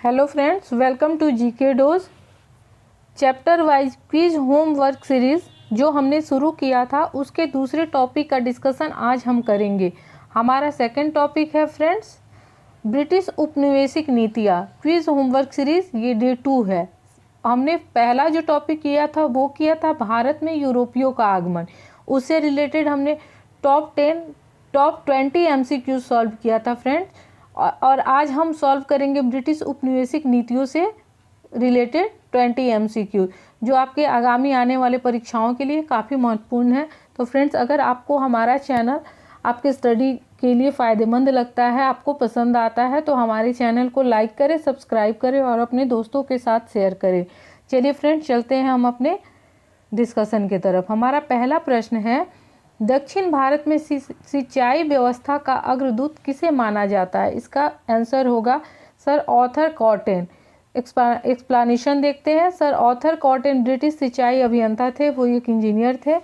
Hello friends, welcome to GK dose chapter wise quiz homework series जो हमने शुरू किया था उसके दूसरे टॉपिक का डिस्कशन आज हम करेंगे। हमारा सेकंड टॉपिक है फ्रेंड्स ब्रिटिश उपनिवेशिक नीतियाँ। क्विज होमवर्क सीरीज़ ये डे 2 है। हमने पहला जो टॉपिक किया था वो किया था भारत में यूरोपियों का आगमन। उससे रिलेटेड हमने टॉप 20 MCQ सॉल्व किया था फ्रेंड्स। और आज हम सॉल्व करेंगे ब्रिटिश उपनिवेशिक नीतियों से रिलेटेड 20 MCQ जो आपके आगामी आने वाले परीक्षाओं के लिए काफ़ी महत्वपूर्ण है। तो फ्रेंड्स, अगर आपको हमारा चैनल आपके स्टडी के लिए फ़ायदेमंद लगता है, आपको पसंद आता है, तो हमारे चैनल को लाइक करें, सब्सक्राइब करें और अपने दोस्तों के साथ शेयर करें। चलिए फ्रेंड्स, चलते हैं हम अपने डिस्कशन की तरफ। हमारा पहला प्रश्न है, दक्षिण भारत में सिंचाई व्यवस्था का अग्रदूत किसे माना जाता है? इसका आंसर होगा सर आर्थर कॉटन। एक्सप्लेनेशन देखते हैं। सर आर्थर कॉटन ब्रिटिश सिंचाई अभियंता थे, वो एक इंजीनियर थे।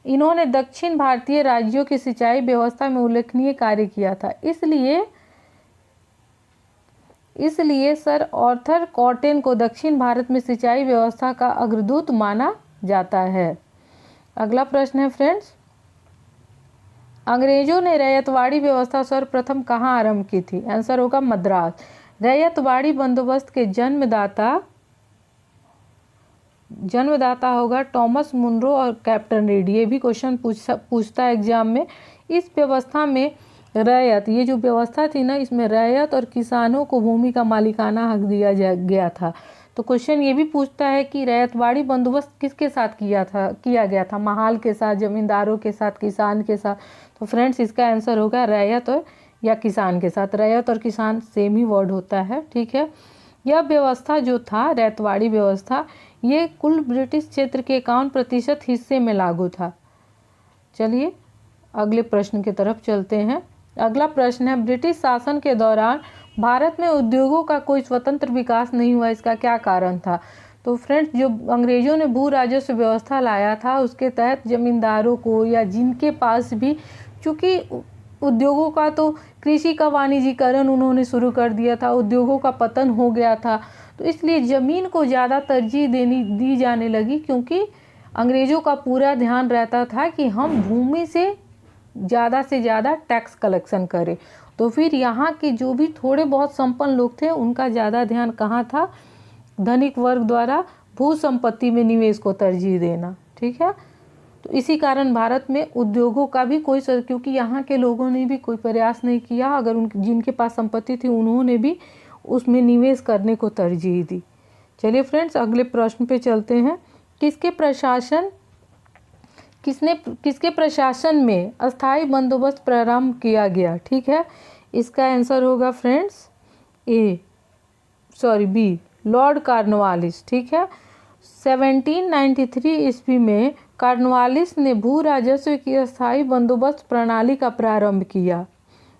इन्होंने दक्षिण भारतीय राज्यों की सिंचाई व्यवस्था में उल्लेखनीय कार्य किया था, इसलिए सर आर्थर कॉटन को दक्षिण भारत में सिंचाई व्यवस्था का अग्रदूत माना जाता है। अगला प्रश्न है फ्रेंड्स, अंग्रेजों ने रैयतवाड़ी व्यवस्था सर्वप्रथम कहाँ आरंभ की थी? आंसर होगा मद्रास। रैयतवाड़ी बंदोबस्त के जन्मदाता होगा टॉमस मुनरो और कैप्टन रीड। ये भी क्वेश्चन पूछता है एग्जाम में। इस व्यवस्था में रैयत, ये जो व्यवस्था थी ना, इसमें रैयत और किसानों को भूमि का मालिकाना हक दिया गया था। तो क्वेश्चन ये भी पूछता है कि रैयतवाड़ी बंदोबस्त किसके साथ किया गया था? महाल के साथ, जमींदारों के साथ, किसान के साथ? तो फ्रेंड्स, इसका आंसर होगा रैयत और या किसान के साथ। रैयत और किसान सेम ही वर्ड होता है, ठीक है। यह व्यवस्था जो था, रैयतवाड़ी व्यवस्था, ये कुल ब्रिटिश क्षेत्र के 51% हिस्से में लागू था। चलिए अगले प्रश्न की तरफ चलते हैं। अगला प्रश्न है, ब्रिटिश शासन के दौरान भारत में उद्योगों का कोई स्वतंत्र विकास नहीं हुआ, इसका क्या कारण था? तो फ्रेंड्स, जो अंग्रेजों ने भू राजस्व व्यवस्था लाया था उसके तहत जमींदारों को या जिनके पास भी, चूँकि उद्योगों का तो कृषि का वाणिज्यीकरण उन्होंने शुरू कर दिया था, उद्योगों का पतन हो गया था, तो इसलिए ज़मीन को ज़्यादा तरजीह दी जाने लगी, क्योंकि अंग्रेज़ों का पूरा ध्यान रहता था कि हम भूमि से ज़्यादा टैक्स कलेक्शन करें। तो फिर यहाँ के जो भी थोड़े बहुत संपन्न लोग थे उनका ज़्यादा ध्यान कहाँ था? धनिक वर्ग द्वारा भू संपत्ति में निवेश को तरजीह देना, ठीक है। तो इसी कारण भारत में उद्योगों का भी क्योंकि यहाँ के लोगों ने भी कोई प्रयास नहीं किया, अगर जिनके पास संपत्ति थी उन्होंने भी उसमें निवेश करने को तरजीह दी। चलिए फ्रेंड्स, अगले प्रश्न पे चलते हैं। किसके प्रशासन में अस्थाई बंदोबस्त प्रारंभ किया गया? ठीक है, इसका आंसर होगा फ्रेंड्स बी, लॉर्ड कॉर्नवालिस, ठीक है। 1793 ईस्वी में कॉर्नवालिस ने भू राजस्व की अस्थाई बंदोबस्त प्रणाली का प्रारंभ किया।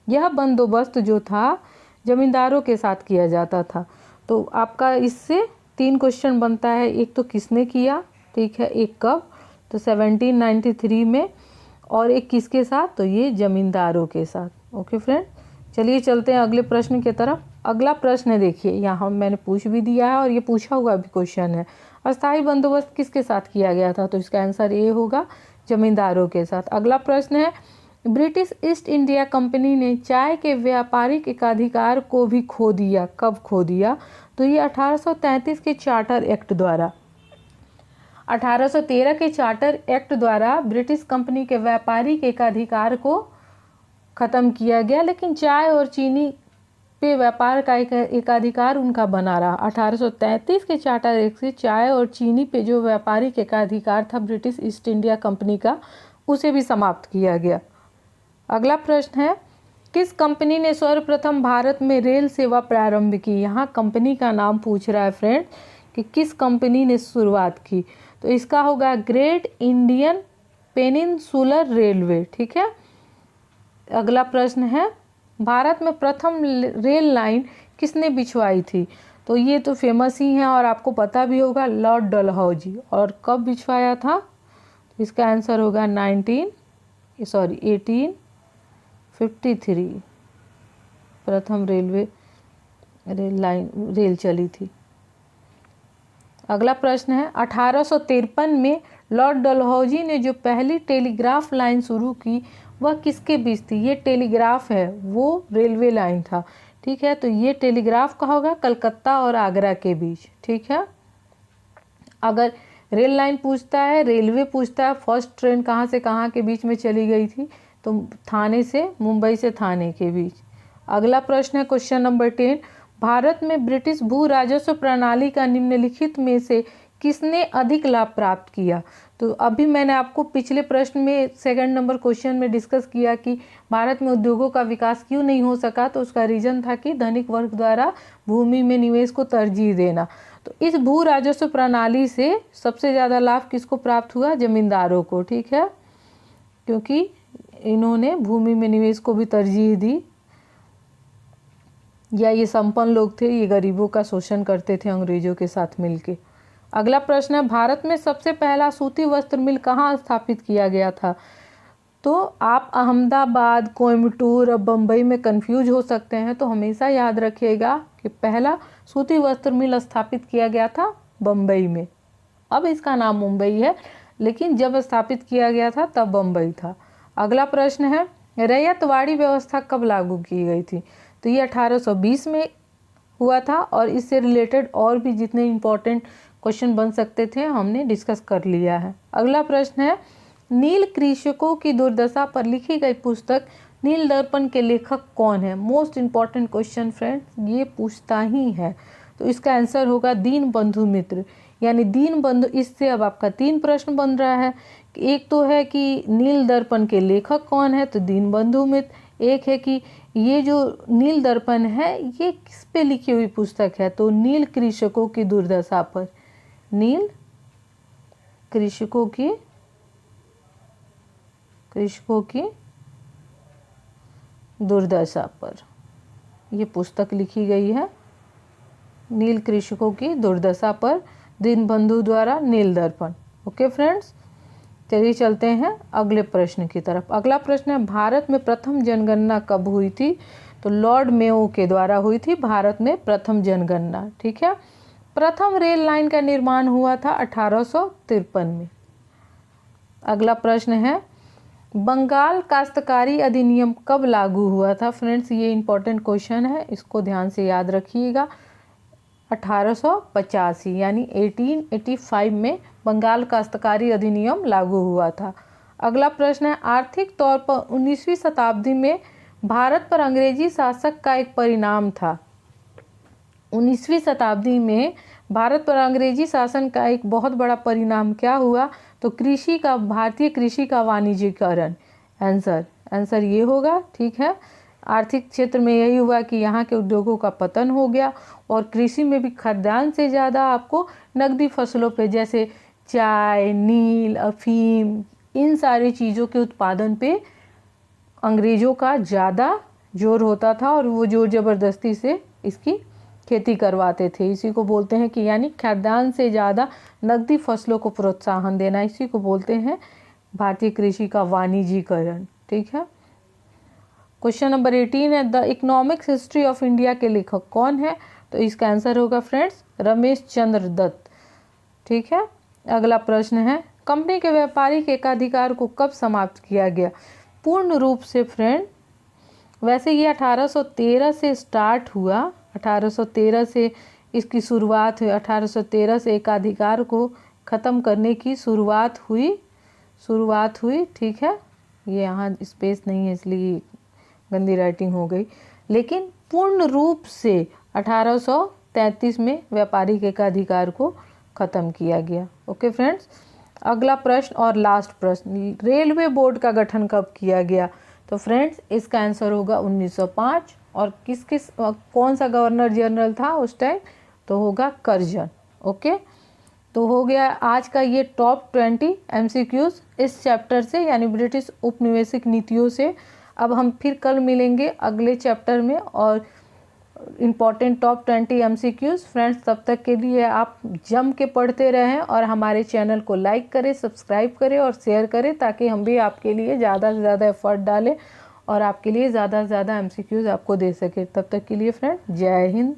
यह बंदोबस्त जो था जमींदारों के साथ किया जाता था। तो आपका इससे 3 क्वेश्चन बनता है। एक तो किसने किया, ठीक है, एक कब, तो 1793 में, और एक किसके साथ, तो ये जमींदारों के साथ। ओके फ्रेंड, चलिए चलते हैं अगले प्रश्न की तरफ। अगला प्रश्न देखिए, यहाँ मैंने पूछ भी दिया है और ये पूछा हुआ भी क्वेश्चन है। अस्थाई बंदोबस्त किसके साथ किया गया था? तो इसका आंसर ये होगा जमींदारों के साथ। अगला प्रश्न है, ब्रिटिश ईस्ट इंडिया कंपनी ने चाय के व्यापारिक एकाधिकार को भी खो दिया। कब खो दिया? तो ये 1833 के चार्टर एक्ट द्वारा, 1813 के चार्टर एक्ट द्वारा ब्रिटिश कंपनी के व्यापारिक एकाधिकार को ख़त्म किया गया, लेकिन चाय और चीनी पे व्यापार का एकाधिकार उनका बना रहा। 1833 के चार्टर एक्ट से चाय और चीनी पे जो व्यापारिक एकाधिकार था ब्रिटिश ईस्ट इंडिया कंपनी का, उसे भी समाप्त किया गया। अगला प्रश्न है, किस कंपनी ने सर्वप्रथम भारत में रेल सेवा प्रारंभ की? यहाँ कंपनी का नाम पूछ रहा है फ्रेंड कि किस कंपनी ने शुरुआत की। तो इसका होगा ग्रेट इंडियन पेनिनसुलर रेलवे, ठीक है। अगला प्रश्न है, भारत में प्रथम रेल लाइन किसने बिछवाई थी? तो ये तो फेमस ही है और आपको पता भी होगा, लॉर्ड डलहौजी। और कब बिछवाया था? इसका आंसर होगा 1853 प्रथम रेलवे रेल चली थी। अगला प्रश्न है 1853 में लॉर्ड डलहौजी ने जो पहली टेलीग्राफ लाइन शुरू की वह किसके बीच थी? ये टेलीग्राफ है, वो रेलवे लाइन था। ठीक है, तो ये टेलीग्राफ का होगा कलकत्ता और आगरा के बीच। ठीक है, अगर रेल लाइन पूछता है, रेलवे पूछता है, फर्स्ट ट्रेन कहाँ से कहाँ के बीच में चली गई थी? तो थाने से, मुंबई से थाने के बीच। अगला प्रश्न है क्वेश्चन नंबर 10, भारत में ब्रिटिश भू राजस्व प्रणाली का निम्नलिखित में से किसने अधिक लाभ प्राप्त किया? तो अभी मैंने आपको पिछले प्रश्न में सेकंड नंबर क्वेश्चन में डिस्कस किया कि भारत में उद्योगों का विकास क्यों नहीं हो सका, तो उसका रीजन था कि धनिक वर्ग द्वारा भूमि में निवेश को तरजीह देना। तो इस भू राजस्व प्रणाली से सबसे ज़्यादा लाभ किसको प्राप्त हुआ? जमींदारों को। ठीक है, क्योंकि इन्होंने भूमि में निवेश को भी तरजीह दी, या ये संपन्न लोग थे, ये गरीबों का शोषण करते थे अंग्रेजों के साथ मिलके। अगला प्रश्न है भारत में सबसे पहला सूती वस्त्र मिल कहाँ स्थापित किया गया था? तो आप अहमदाबाद, कोयम्बटूर और बम्बई में कंफ्यूज हो सकते हैं, तो हमेशा याद रखिएगा कि पहला सूती वस्त्र मिल स्थापित किया गया था बम्बई में। अब इसका नाम मुंबई है, लेकिन जब स्थापित किया गया था तब बम्बई था। अगला प्रश्न है रैयतवाड़ी व्यवस्था कब लागू की गई थी? तो ये 1820 में हुआ था, और इससे रिलेटेड और भी जितने इम्पोर्टेंट क्वेश्चन बन सकते थे हमने डिस्कस कर लिया है। अगला प्रश्न है नील कृषकों की दुर्दशा पर लिखी गई पुस्तक नील दर्पण के लेखक कौन है? मोस्ट इम्पॉर्टेंट क्वेश्चन फ्रेंड्स, ये पूछता ही है। तो इसका आंसर होगा दीनबंधु मित्र, यानी दीनबंधु। इससे अब आपका 3 प्रश्न बन रहा है। एक तो है कि नील दर्पण के लेखक कौन है, तो दीनबंधु मित्र। एक है कि ये जो नील दर्पण है ये किस पे लिखी हुई पुस्तक है? तो नील कृषकों की दुर्दशा पर, नील कृषकों की दुर्दशा पर ये पुस्तक लिखी गई है। नील कृषकों की दुर्दशा पर, दीनबंधु द्वारा, नील दर्पण। ओके फ्रेंड्स, चलिए चलते हैं अगले प्रश्न की तरफ। अगला प्रश्न है भारत में प्रथम जनगणना कब हुई थी? तो लॉर्ड मेयो के द्वारा हुई थी भारत में प्रथम जनगणना। ठीक है, प्रथम रेल लाइन का निर्माण हुआ था 1853 में। अगला प्रश्न है बंगाल काश्तकारी अधिनियम कब लागू हुआ था? फ्रेंड्स, ये इंपॉर्टेंट क्वेश्चन है, इसको ध्यान से याद रखिएगा। 1885 यानी 1885 में बंगाल काश्तकारी अधिनियम लागू हुआ था। अगला प्रश्न है आर्थिक तौर पर 19वीं शताब्दी में भारत पर अंग्रेजी शासक का एक परिणाम था। 19वीं शताब्दी में भारत पर अंग्रेजी शासन का एक बहुत बड़ा परिणाम क्या हुआ? तो भारतीय कृषि का वाणिज्यीकरण। आंसर ये होगा। ठीक है, आर्थिक क्षेत्र में यही हुआ कि यहाँ के उद्योगों का पतन हो गया, और कृषि में भी खाद्यान्न से ज़्यादा आपको नकदी फसलों पे, जैसे चाय, नील, अफीम, इन सारी चीज़ों के उत्पादन पे अंग्रेज़ों का ज़्यादा जोर होता था, और वो जोर ज़बरदस्ती से इसकी खेती करवाते थे। इसी को बोलते हैं कि यानी खाद्यान्न से ज़्यादा नकदी फसलों को प्रोत्साहन देना, इसी को बोलते हैं भारतीय कृषि का वाणिज्यीकरण। ठीक है, क्वेश्चन नंबर 18 है the economics history of India के लेखक कौन है? तो इसका आंसर होगा फ्रेंड्स रमेश चंद्र दत्त। ठीक है, अगला प्रश्न है कंपनी के व्यापारिक एकाधिकार को कब समाप्त किया गया? पूर्ण रूप से फ्रेंड, वैसे ये 1813 से स्टार्ट हुआ, 1813 से इसकी शुरुआत हुई। 1813 से एकाधिकार को ख़त्म करने की शुरुआत हुई। ठीक है, ये यहाँ स्पेस नहीं है इसलिए गंदी राइटिंग हो गई, लेकिन पूर्ण रूप से 1833 में व्यापारिक एकाधिकार को ख़त्म किया गया। ओके फ्रेंड्स, अगला प्रश्न और लास्ट प्रश्न, रेलवे बोर्ड का गठन कब किया गया? तो फ्रेंड्स इसका आंसर होगा 1905। और कौन सा गवर्नर जनरल था उस टाइम? तो होगा कर्जन। ओके, तो हो गया आज का ये टॉप 20 MCQs इस चैप्टर से, यानी ब्रिटिश उपनिवेशिक नीतियों से। अब हम फिर कल मिलेंगे अगले चैप्टर में और इम्पॉर्टेंट टॉप 20 MCQs। फ्रेंड्स, तब तक के लिए आप जम के पढ़ते रहें और हमारे चैनल को लाइक करें, सब्सक्राइब करें और शेयर करें, ताकि हम भी आपके लिए ज़्यादा से ज़्यादा एफर्ट डालें और आपके लिए ज़्यादा से ज़्यादा MCQs आपको दे सकें। तब तक के लिए फ्रेंड, जय हिंद।